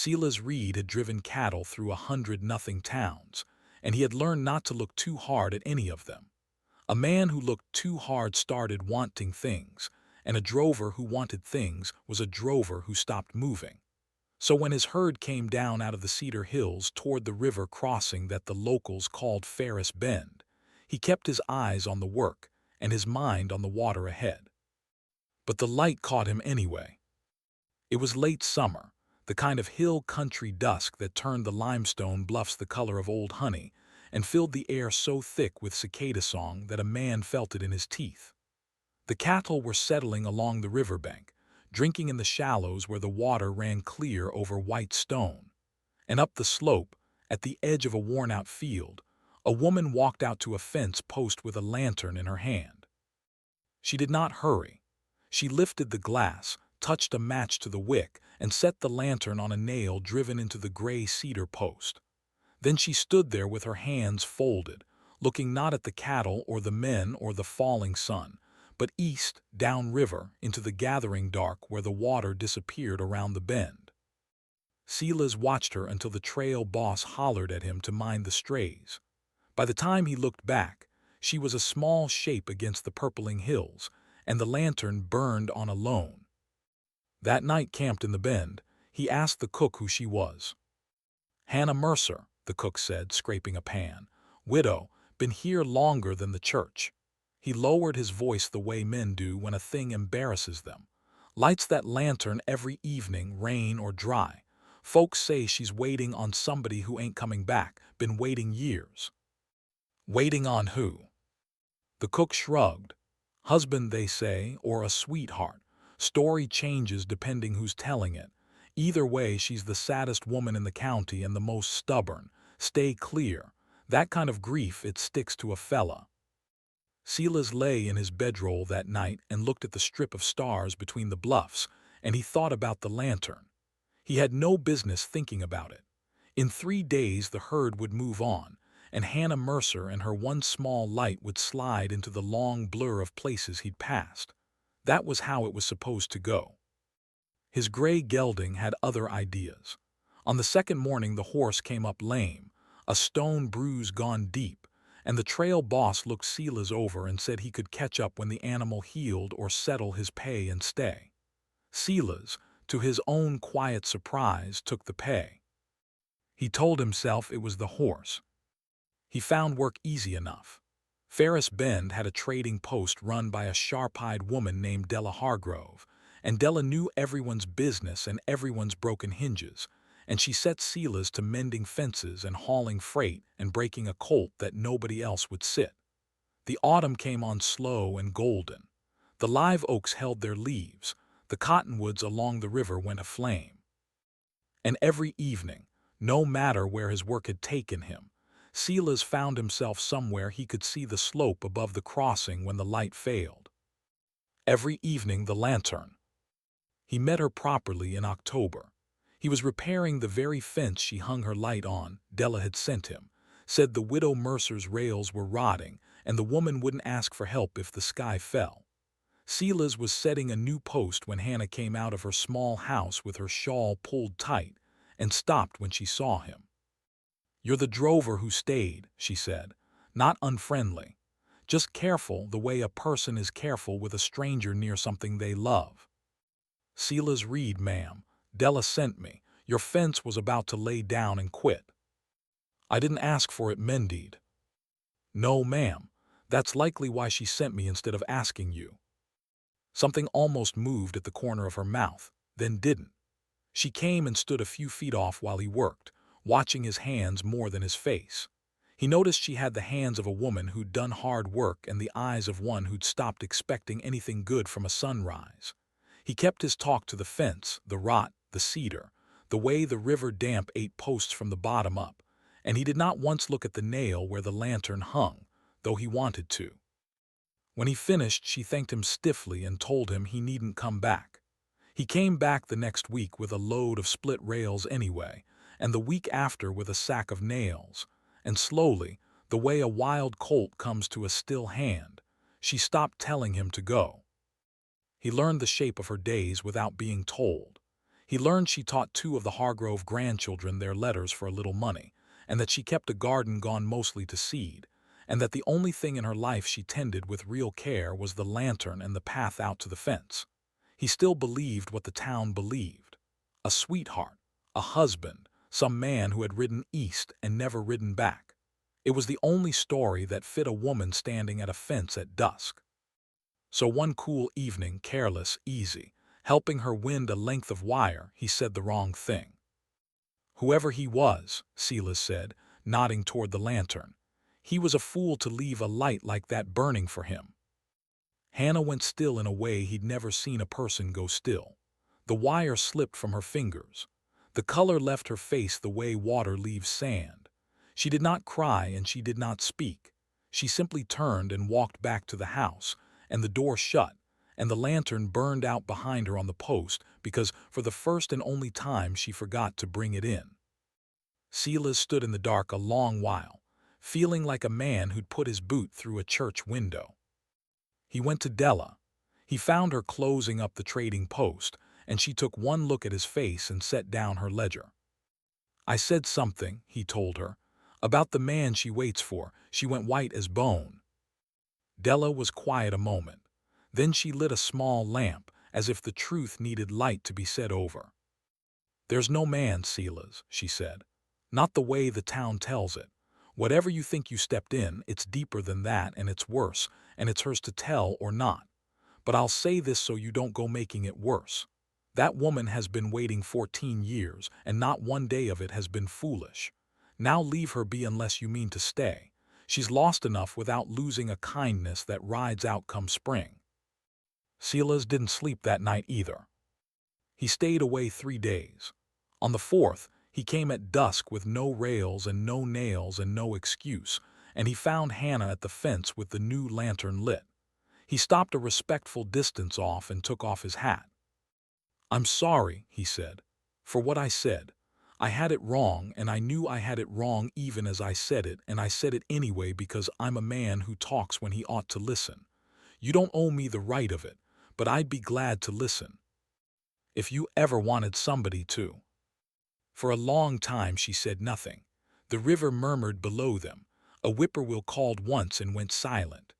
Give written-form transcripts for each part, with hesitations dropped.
Silas Reed had driven cattle through 100 towns, and he had learned not to look too hard at any of them. A man who looked too hard started wanting things, and a drover who wanted things was a drover who stopped moving. So when his herd came down out of the Cedar Hills toward the river crossing that the locals called Ferris Bend, he kept his eyes on the work and his mind on the water ahead. But the light caught him anyway. It was late summer, the kind of hill country dusk that turned the limestone bluffs the color of old honey and filled the air so thick with cicada song that a man felt it in his teeth. The cattle were settling along the riverbank, drinking in the shallows where the water ran clear over white stone. And up the slope, at the edge of a worn-out field, a woman walked out to a fence post with a lantern in her hand. She did not hurry. She lifted the glass, touched a match to the wick, and set the lantern on a nail driven into the gray cedar post. Then she stood there with her hands folded, looking not at the cattle or the men or the falling sun, but east, downriver, into the gathering dark where the water disappeared around the bend. Silas watched her until the trail boss hollered at him to mind the strays. By the time he looked back, she was a small shape against the purpling hills, and the lantern burned on alone. That night camped in the bend, he asked the cook who she was. "Hannah Mercer," the cook said, scraping a pan. "Widow, been here longer than the church." He lowered his voice the way men do when a thing embarrasses them. "Lights that lantern every evening, rain or dry. Folks say she's waiting on somebody who ain't coming back, been waiting years." "Waiting on who?" The cook shrugged. "Husband, they say, or a sweetheart. Story changes depending who's telling it. Either way, she's the saddest woman in the county and the most stubborn. Stay clear. That kind of grief, it sticks to a fella." Silas lay in his bedroll that night and looked at the strip of stars between the bluffs, and he thought about the lantern. He had no business thinking about it. In 3 days the herd would move on, and Hannah Mercer and her one small light would slide into the long blur of places he'd passed. That was how it was supposed to go. His gray gelding had other ideas. On the second morning the horse came up lame, a stone bruise gone deep, and the trail boss looked Silas over and said he could catch up when the animal healed or settle his pay and stay. Silas, to his own quiet surprise, took the pay. He told himself it was the horse. He found work easy enough. Ferris Bend had a trading post run by a sharp-eyed woman named Della Hargrove, and Della knew everyone's business and everyone's broken hinges, and she set Silas to mending fences and hauling freight and breaking a colt that nobody else would sit. The autumn came on slow and golden. The live oaks held their leaves, the cottonwoods along the river went aflame. And every evening, no matter where his work had taken him, Silas found himself somewhere he could see the slope above the crossing when the light failed. Every evening the lantern. He met her properly in October. He was repairing the very fence she hung her light on, Della had sent him, said the widow Mercer's rails were rotting, and the woman wouldn't ask for help if the sky fell. Silas was setting a new post when Hannah came out of her small house with her shawl pulled tight, and stopped when she saw him. "You're the drover who stayed," she said, "not unfriendly. Just careful the way a person is careful with a stranger near something they love." "Silas Reed, ma'am. Della sent me. Your fence was about to lay down and quit." "I didn't ask for it mended." "No, ma'am. That's likely why she sent me instead of asking you." Something almost moved at the corner of her mouth, then didn't. She came and stood a few feet off while he worked, watching his hands more than his face. He noticed she had the hands of a woman who'd done hard work and the eyes of one who'd stopped expecting anything good from a sunrise. He kept his talk to the fence, the rot, the cedar, the way the river damp ate posts from the bottom up, and he did not once look at the nail where the lantern hung, though he wanted to. When he finished, she thanked him stiffly and told him he needn't come back. He came back the next week with a load of split rails anyway, and the week after with a sack of nails, and slowly, the way a wild colt comes to a still hand, she stopped telling him to go. He learned the shape of her days without being told. He learned she taught two of the Hargrove grandchildren their letters for a little money, and that she kept a garden gone mostly to seed, and that the only thing in her life she tended with real care was the lantern and the path out to the fence. He still believed what the town believed. A sweetheart, a husband, some man who had ridden east and never ridden back. It was the only story that fit a woman standing at a fence at dusk. So one cool evening, careless, easy, helping her wind a length of wire, he said the wrong thing. Whoever he was, Silas said, nodding toward the lantern, he was a fool to leave a light like that burning for him. Hannah went still in a way he'd never seen a person go still. The wire slipped from her fingers. The color left her face the way water leaves sand. She did not cry and she did not speak. She simply turned and walked back to the house, and the door shut, and the lantern burned out behind her on the post because for the first and only time she forgot to bring it in. Silas stood in the dark a long while, feeling like a man who'd put his boot through a church window. He went to Della. He found her closing up the trading post, and she took one look at his face and set down her ledger. "I said something," he told her, "about the man she waits for." She went white as bone. Della was quiet a moment. Then she lit a small lamp, as if the truth needed light to be said over. "There's no man, Silas," she said. "Not the way the town tells it. Whatever you think you stepped in, it's deeper than that, and it's worse, and it's hers to tell or not. But I'll say this so you don't go making it worse. That woman has been waiting 14 years, and not one day of it has been foolish. Now leave her be unless you mean to stay. She's lost enough without losing a kindness that rides out come spring." Silas didn't sleep that night either. He stayed away 3 days. On the 4th, he came at dusk with no rails and no nails and no excuse, and he found Hannah at the fence with the new lantern lit. He stopped a respectful distance off and took off his hat. "I'm sorry," he said, "for what I said. I had it wrong, and I knew I had it wrong even as I said it, and I said it anyway because I'm a man who talks when he ought to listen. You don't owe me the right of it, but I'd be glad to listen. If you ever wanted somebody to." For a long time she said nothing. The river murmured below them. A whippoorwill called once and went silent.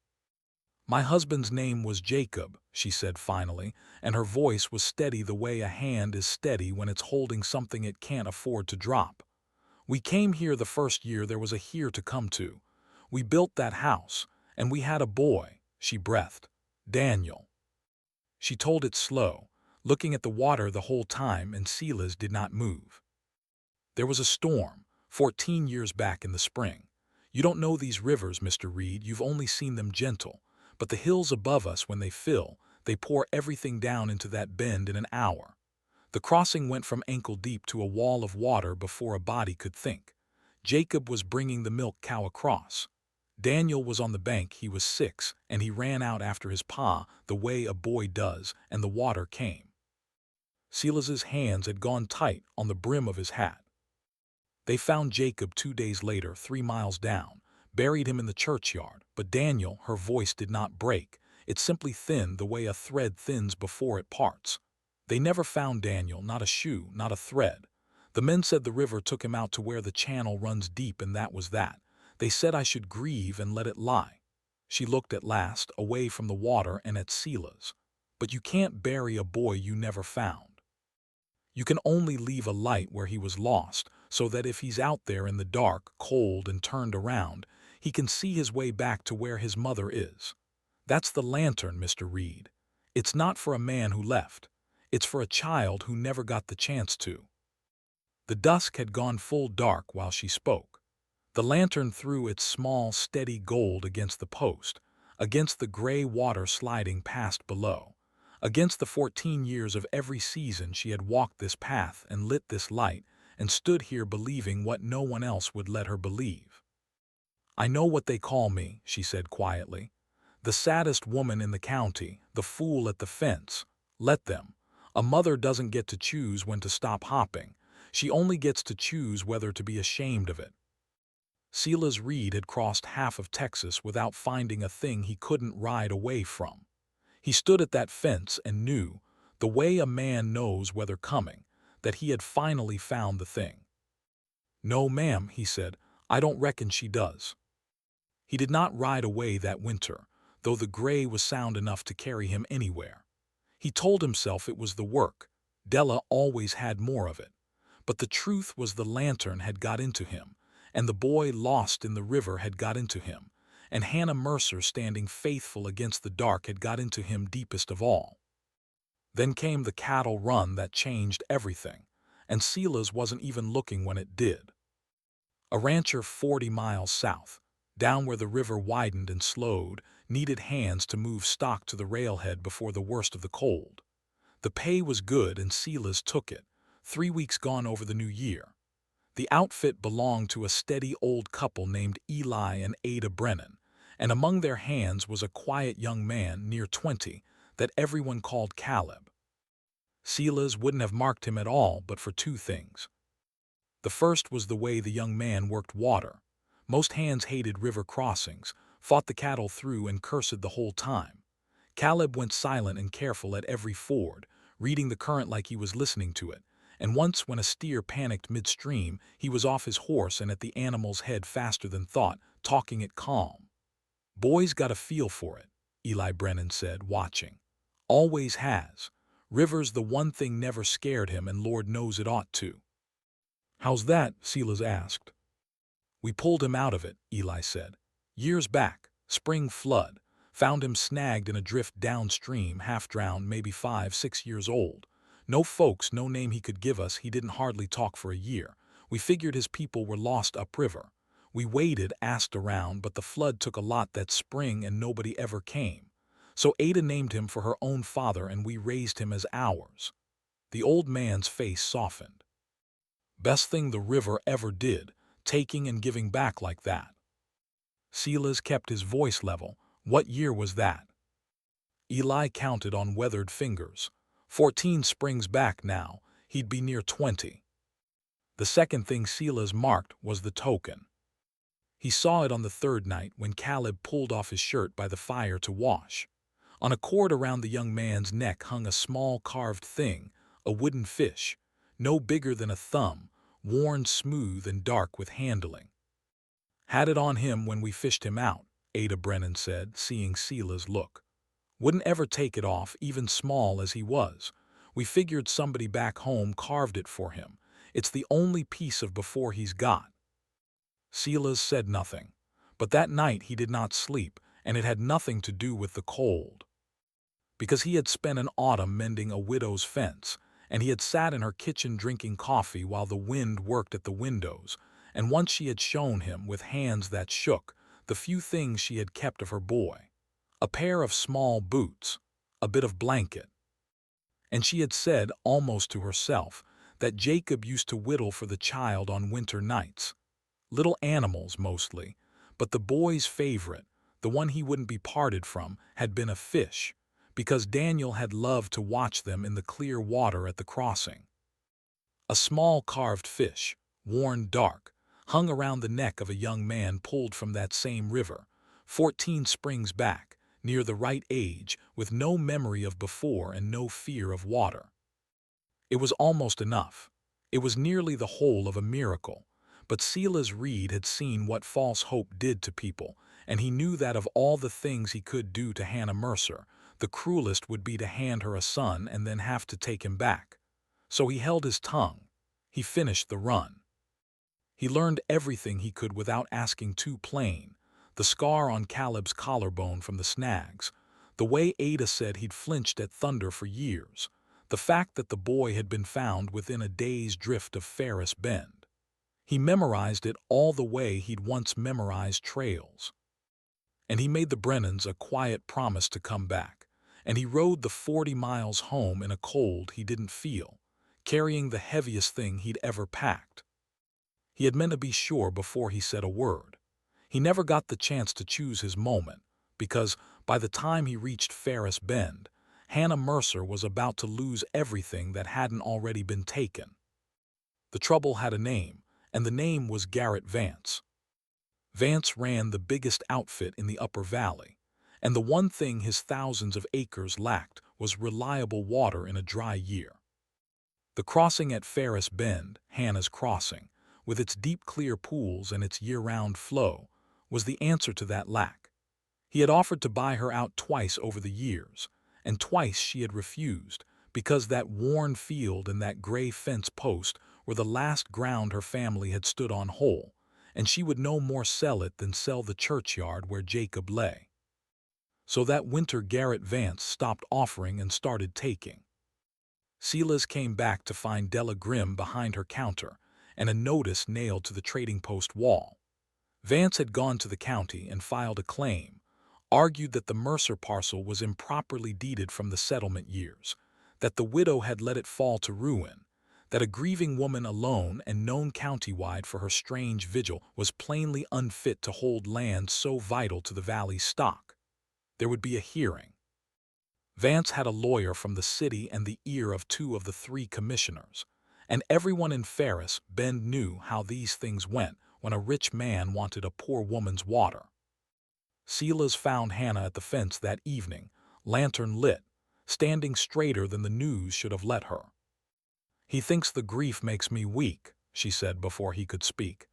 "My husband's name was Jacob," she said finally, and her voice was steady the way a hand is steady when it's holding something it can't afford to drop. "We came here the first year there was a here to come to. We built that house, and we had a boy," she breathed. "Daniel." She told it slow, looking at the water the whole time, and Silas did not move. "There was a storm, 14 years back in the spring. You don't know these rivers, Mr. Reed, you've only seen them gentle. But the hills above us, when they fill, they pour everything down into that bend in an hour. The crossing went from ankle deep to a wall of water before a body could think. Jacob was bringing the milk cow across. Daniel was on the bank, he was 6, and he ran out after his pa, the way a boy does, and the water came." Silas's hands had gone tight on the brim of his hat. "They found Jacob 2 days later, 3 miles down, buried him in the churchyard, but Daniel," her voice did not break, it simply thinned the way a thread thins before it parts. "They never found Daniel, not a shoe, not a thread. The men said the river took him out to where the channel runs deep, and that was that. They said I should grieve and let it lie." She looked at last, away from the water and at Silas. "But you can't bury a boy you never found. You can only leave a light where he was lost, so that if he's out there in the dark, cold, and turned around, he can see his way back to where his mother is. That's the lantern, Mr. Reed. It's not for a man who left. It's for a child who never got the chance to." The dusk had gone full dark while she spoke. The lantern threw its small, steady gold against the post, against the gray water sliding past below, against the 14 years of every season she had walked this path and lit this light and stood here believing what no one else would let her believe. "I know what they call me," she said quietly. "The saddest woman in the county, the fool at the fence. Let them. A mother doesn't get to choose when to stop hopping. She only gets to choose whether to be ashamed of it." Silas Reed had crossed half of Texas without finding a thing he couldn't ride away from. He stood at that fence and knew, the way a man knows weather coming, that he had finally found the thing. "No, ma'am," he said, "I don't reckon she does." He did not ride away that winter, though the gray was sound enough to carry him anywhere. He told himself it was the work. Della always had more of it. But the truth was the lantern had got into him, and the boy lost in the river had got into him, and Hannah Mercer standing faithful against the dark had got into him deepest of all. Then came the cattle run that changed everything, and Sila's wasn't even looking when it did. A rancher 40 miles south, down where the river widened and slowed, needed hands to move stock to the railhead before the worst of the cold. The pay was good and Sila's took it, 3 weeks gone over the new year. The outfit belonged to a steady old couple named Eli and Ada Brennan, and among their hands was a quiet young man near 20 that everyone called Caleb. Sila's wouldn't have marked him at all but for 2 things. The first was the way the young man worked water. Most hands hated river crossings, fought the cattle through and cursed the whole time. Caleb went silent and careful at every ford, reading the current like he was listening to it, and once when a steer panicked midstream, he was off his horse and at the animal's head faster than thought, talking it calm. "Boy's got a feel for it," Eli Brennan said, watching. "Always has. River's the one thing never scared him, and Lord knows it ought to." "How's that?" Silas asked. "We pulled him out of it," Eli said. "Years back, spring flood. Found him snagged in a drift downstream, half-drowned, maybe 5, 6 years old. No folks, no name he could give us, he didn't hardly talk for a year. We figured his people were lost upriver. We waited, asked around, but the flood took a lot that spring and nobody ever came. So Ada named him for her own father and we raised him as ours." The old man's face softened. "Best thing the river ever did, taking and giving back like that." Silas kept his voice level. "What year was that?" Eli counted on weathered fingers. 14 springs back now, he'd be near 20. The second thing Silas marked was the token. He saw it on the third night when Caleb pulled off his shirt by the fire to wash. On a cord around the young man's neck hung a small carved thing, a wooden fish, no bigger than a thumb, worn smooth and dark with handling. "Had it on him when we fished him out," Ada Brennan said, seeing Sila's look. "Wouldn't ever take it off, even small as he was. We figured somebody back home carved it for him. It's the only piece of before he's got." Silas said nothing, but that night he did not sleep, and it had nothing to do with the cold. Because he had spent an autumn mending a widow's fence, and he had sat in her kitchen drinking coffee while the wind worked at the windows, and once she had shown him, with hands that shook, the few things she had kept of her boy. A pair of small boots, a bit of blanket. And she had said, almost to herself, that Jacob used to whittle for the child on winter nights. Little animals, mostly, but the boy's favorite, the one he wouldn't be parted from, had been a fish, because Daniel had loved to watch them in the clear water at the crossing. A small carved fish, worn dark, hung around the neck of a young man pulled from that same river, 14 springs back, near the right age, with no memory of before and no fear of water. It was almost enough. It was nearly the whole of a miracle. But Silas Reed had seen what false hope did to people, and he knew that of all the things he could do to Hannah Mercer, the cruelest would be to hand her a son and then have to take him back. So he held his tongue. He finished the run. He learned everything he could without asking too plain. The scar on Caleb's collarbone from the snags, the way Ada said he'd flinched at thunder for years, the fact that the boy had been found within a day's drift of Ferris Bend. He memorized it all the way he'd once memorized trails. And he made the Brennans a quiet promise to come back, and he rode the 40 miles home in a cold he didn't feel, carrying the heaviest thing he'd ever packed. He had meant to be sure before he said a word. He never got the chance to choose his moment, because by the time he reached Ferris Bend, Hannah Mercer was about to lose everything that hadn't already been taken. The trouble had a name, and the name was Garrett Vance. Vance ran the biggest outfit in the Upper Valley, and the one thing his thousands of acres lacked was reliable water in a dry year. The crossing at Ferris Bend, Hannah's Crossing, with its deep clear pools and its year-round flow, was the answer to that lack. He had offered to buy her out twice over the years, and twice she had refused, because that worn field and that gray fence post were the last ground her family had stood on whole, and she would no more sell it than sell the churchyard where Jacob lay. So that winter Garrett Vance stopped offering and started taking. Silas came back to find Della Grimm behind her counter and a notice nailed to the trading post wall. Vance had gone to the county and filed a claim, argued that the Mercer parcel was improperly deeded from the settlement years, that the widow had let it fall to ruin, that a grieving woman alone and known countywide for her strange vigil was plainly unfit to hold land so vital to the valley's stock. There would be a hearing. Vance had a lawyer from the city and the ear of 2 of the 3 commissioners, and everyone in Ferris Bend knew how these things went when a rich man wanted a poor woman's water. Silas found Hannah at the fence that evening, lantern lit, standing straighter than the news should have let her. "He thinks the grief makes me weak," she said before he could speak.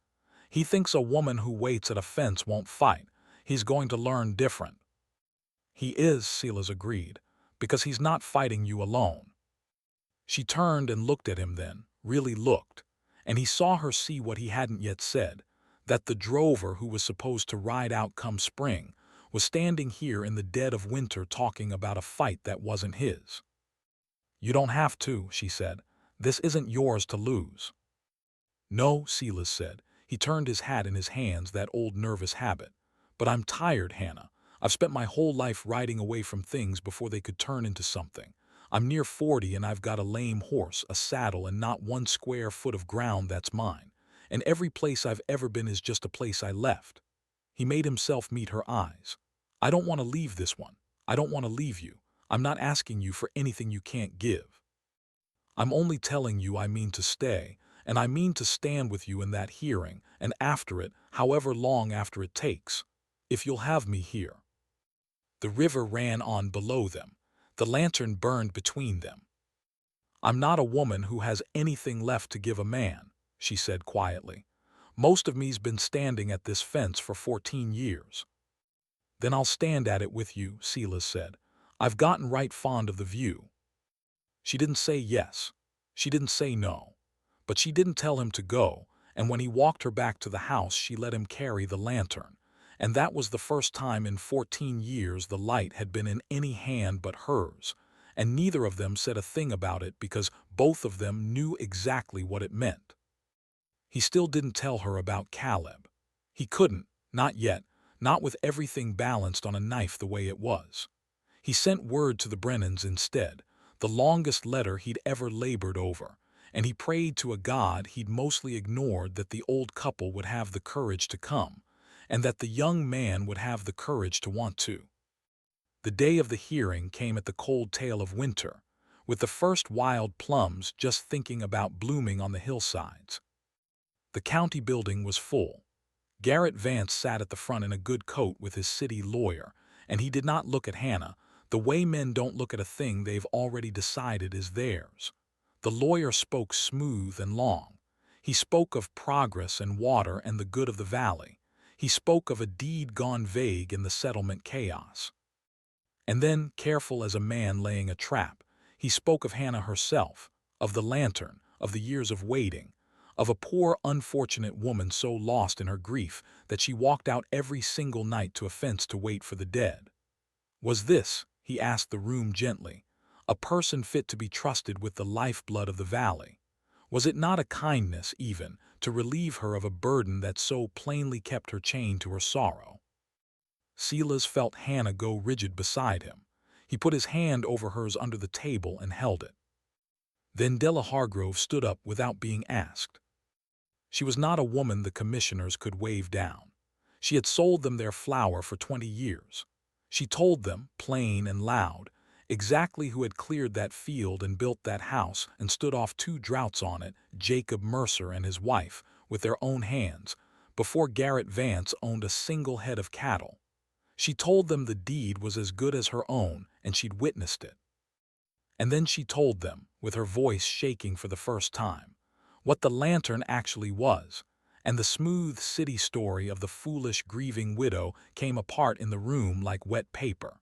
"He thinks a woman who waits at a fence won't fight. He's going to learn different." "He is," Silas agreed, "because he's not fighting you alone." She turned and looked at him then, really looked, and he saw her see what he hadn't yet said, that the drover who was supposed to ride out come spring was standing here in the dead of winter talking about a fight that wasn't his. "You don't have to," she said. "This isn't yours to lose." "No," Silas said. He turned his hat in his hands, that old nervous habit. "But I'm tired, Hannah. I've spent my whole life riding away from things before they could turn into something. I'm near 40 and I've got a lame horse, a saddle, and not 1 square foot of ground that's mine. And every place I've ever been is just a place I left." He made himself meet her eyes. "I don't want to leave this one. I don't want to leave you. I'm not asking you for anything you can't give. I'm only telling you I mean to stay, and I mean to stand with you in that hearing, and after it, however long after it takes, if you'll have me here." The river ran on below them. The lantern burned between them. "I'm not a woman who has anything left to give a man," she said quietly. "Most of me's been standing at this fence for 14 years. "Then I'll stand at it with you," Silas said. "I've gotten right fond of the view." She didn't say yes. She didn't say no. But she didn't tell him to go, and when he walked her back to the house she let him carry the lantern, and that was the first time in 14 years the light had been in any hand but hers, and neither of them said a thing about it because both of them knew exactly what it meant. He still didn't tell her about Caleb. He couldn't, not yet, not with everything balanced on a knife the way it was. He sent word to the Brennans instead, the longest letter he'd ever labored over, and he prayed to a God he'd mostly ignored that the old couple would have the courage to come, and that the young man would have the courage to want to. The day of the hearing came at the cold tail of winter, with the first wild plums just thinking about blooming on the hillsides. The county building was full. Garrett Vance sat at the front in a good coat with his city lawyer, and he did not look at Hannah, the way men don't look at a thing they've already decided is theirs. The lawyer spoke smooth and long. He spoke of progress and water and the good of the valley. He spoke of a deed gone vague in the settlement chaos. And then, careful as a man laying a trap, he spoke of Hannah herself, of the lantern, of the years of waiting, of a poor unfortunate woman so lost in her grief that she walked out every single night to a fence to wait for the dead. Was this, he asked the room gently, a person fit to be trusted with the lifeblood of the valley? Was it not a kindness, even, to relieve her of a burden that so plainly kept her chained to her sorrow? Silas felt Hannah go rigid beside him. He put his hand over hers under the table and held it. Then Della Hargrove stood up without being asked. She was not a woman the commissioners could wave down. She had sold them their flour for 20 years. She told them, plain and loud, exactly who had cleared that field and built that house and stood off 2 droughts on it, Jacob Mercer and his wife, with their own hands, before Garrett Vance owned a single head of cattle. She told them the deed was as good as her own, and she'd witnessed it. And then she told them, with her voice shaking for the first time, what the lantern actually was, and the smooth city story of the foolish grieving widow came apart in the room like wet paper.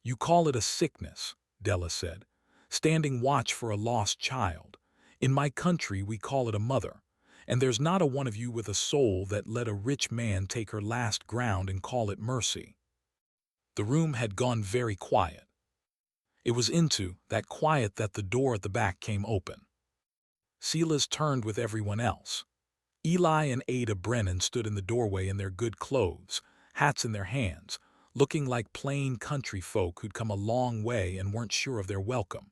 "You call it a sickness," Della said, "standing watch for a lost child. In my country we call it a mother, and there's not a one of you with a soul that let a rich man take her last ground and call it mercy." The room had gone very quiet. It was into that quiet that the door at the back came open. Silas turned with everyone else. Eli and Ada Brennan stood in the doorway in their good clothes, hats in their hands, looking like plain country folk who'd come a long way and weren't sure of their welcome.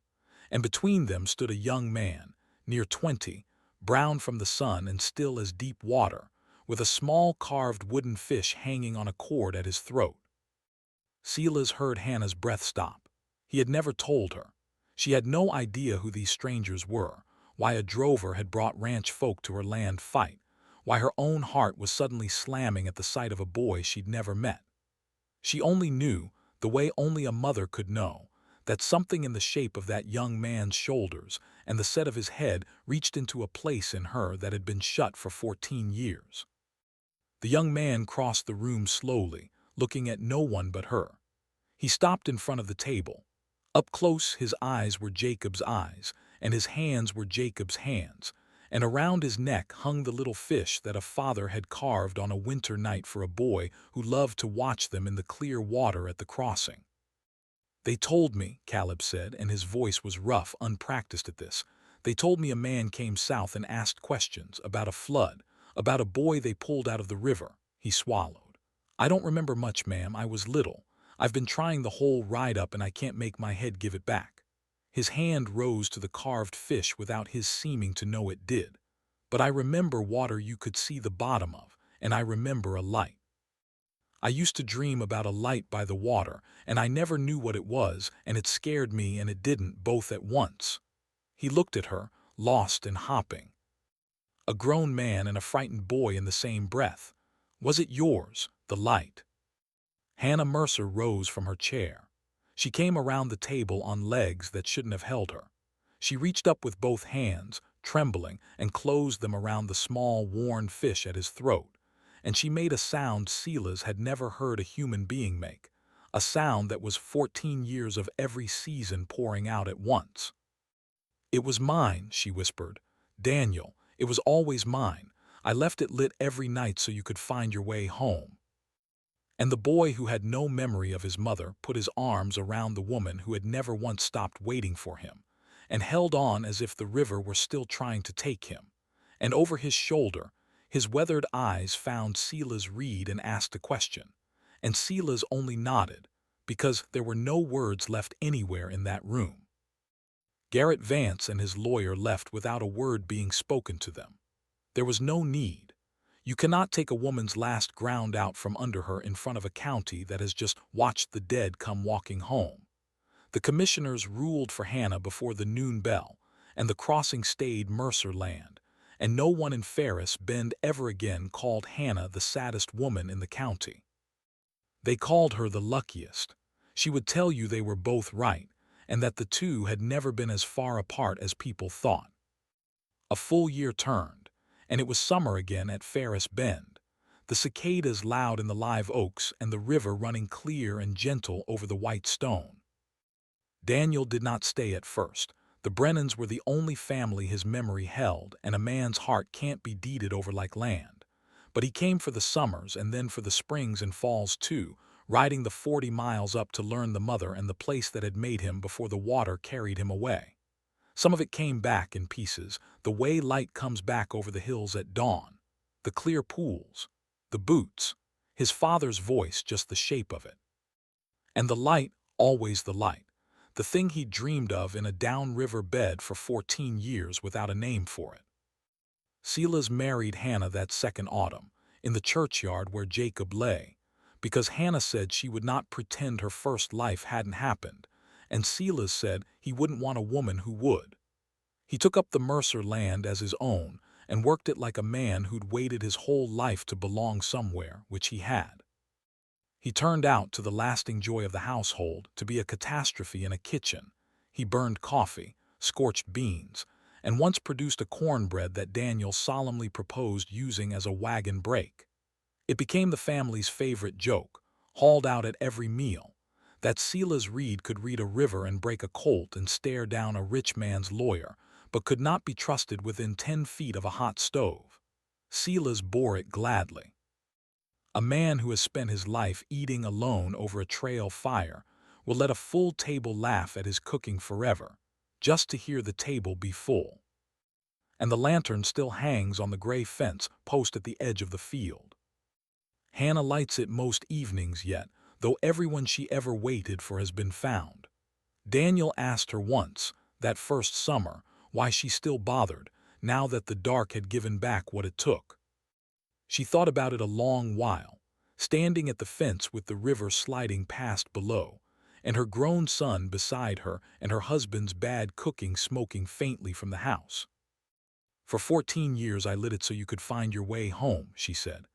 And between them stood a young man, near 20, brown from the sun and still as deep water, with a small carved wooden fish hanging on a cord at his throat. Silas heard Hannah's breath stop. He had never told her. She had no idea who these strangers were, why a drover had brought ranch folk to her land fight, why her own heart was suddenly slamming at the sight of a boy she'd never met. She only knew, the way only a mother could know, that something in the shape of that young man's shoulders and the set of his head reached into a place in her that had been shut for 14 years. The young man crossed the room slowly, looking at no one but her. He stopped in front of the table. Up close, his eyes were Jacob's eyes, and his hands were Jacob's hands, and around his neck hung the little fish that a father had carved on a winter night for a boy who loved to watch them in the clear water at the crossing. "They told me," Caleb said, and his voice was rough, unpracticed at this. "They told me a man came south and asked questions about a flood, about a boy they pulled out of the river." He swallowed. "I don't remember much, ma'am. I was little. I've been trying the whole ride up and I can't make my head give it back." His hand rose to the carved fish without his seeming to know it did. "But I remember water you could see the bottom of, and I remember a light. I used to dream about a light by the water, and I never knew what it was, and it scared me and it didn't, both at once." He looked at her, lost and hopping. A grown man and a frightened boy in the same breath. "Was it yours, the light?" Hannah Mercer rose from her chair. She came around the table on legs that shouldn't have held her. She reached up with both hands, trembling, and closed them around the small, worn fish at his throat. And she made a sound Silas had never heard a human being make, a sound that was 14 years of every season pouring out at once. "It was mine," she whispered. "Daniel, it was always mine. I left it lit every night so you could find your way home." And the boy, who had no memory of his mother, put his arms around the woman who had never once stopped waiting for him, and held on as if the river were still trying to take him. And over his shoulder, his weathered eyes found Silas Reed and asked a question, and Silas only nodded, because there were no words left anywhere in that room. Garrett Vance and his lawyer left without a word being spoken to them. There was no need. You cannot take a woman's last ground out from under her in front of a county that has just watched the dead come walking home. The commissioners ruled for Hannah before the noon bell, and the crossing stayed Mercer land, and no one in Ferris Bend ever again called Hannah the saddest woman in the county. They called her the luckiest. She would tell you they were both right, and that the two had never been as far apart as people thought. A full year turned, and it was summer again at Ferris Bend, the cicadas loud in the live oaks and the river running clear and gentle over the white stone. Daniel did not stay at first. The Brennans were the only family his memory held, and a man's heart can't be deeded over like land. But he came for the summers and then for the springs and falls too, riding the 40 miles up to learn the mother and the place that had made him before the water carried him away. Some of it came back in pieces, the way light comes back over the hills at dawn. The clear pools, the boots, his father's voice, just the shape of it. And the light, always the light. The thing he dreamed of in a downriver bed for 14 years without a name for it. Silas married Hannah that second autumn, in the churchyard where Jacob lay, because Hannah said she would not pretend her first life hadn't happened, and Silas said he wouldn't want a woman who would. He took up the Mercer land as his own and worked it like a man who'd waited his whole life to belong somewhere, which he had. He turned out to the lasting joy of the household to be a catastrophe in a kitchen. He burned coffee, scorched beans, and once produced a cornbread that Daniel solemnly proposed using as a wagon brake. It became the family's favorite joke, hauled out at every meal, that Silas Reed could read a river and break a colt and stare down a rich man's lawyer, but could not be trusted within 10 feet of a hot stove. Silas bore it gladly. A man who has spent his life eating alone over a trail fire will let a full table laugh at his cooking forever, just to hear the table be full. And the lantern still hangs on the gray fence post at the edge of the field. Hannah lights it most evenings yet, though everyone she ever waited for has been found. Daniel asked her once, that first summer, why she still bothered, now that the dark had given back what it took. She thought about it a long while, standing at the fence with the river sliding past below, and her grown son beside her and her husband's bad cooking smoking faintly from the house. "For 14 years I lit it so you could find your way home," she said.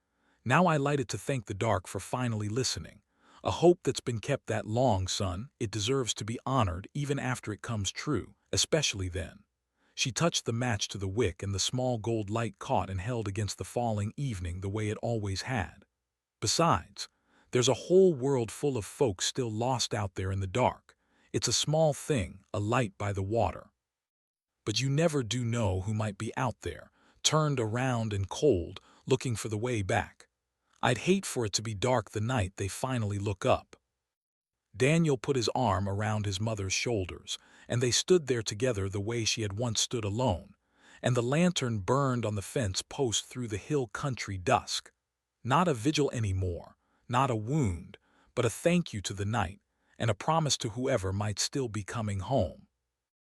"Now I light it to thank the dark for finally listening. A hope that's been kept that long, son, it deserves to be honored even after it comes true, especially then." She touched the match to the wick and the small gold light caught and held against the falling evening the way it always had. "Besides, there's a whole world full of folks still lost out there in the dark. It's a small thing, a light by the water. But you never do know who might be out there, turned around and cold, looking for the way back. I'd hate for it to be dark the night they finally look up." Daniel put his arm around his mother's shoulders, and they stood there together the way she had once stood alone, and the lantern burned on the fence post through the hill country dusk. Not a vigil anymore, not a wound, but a thank you to the night, and a promise to whoever might still be coming home.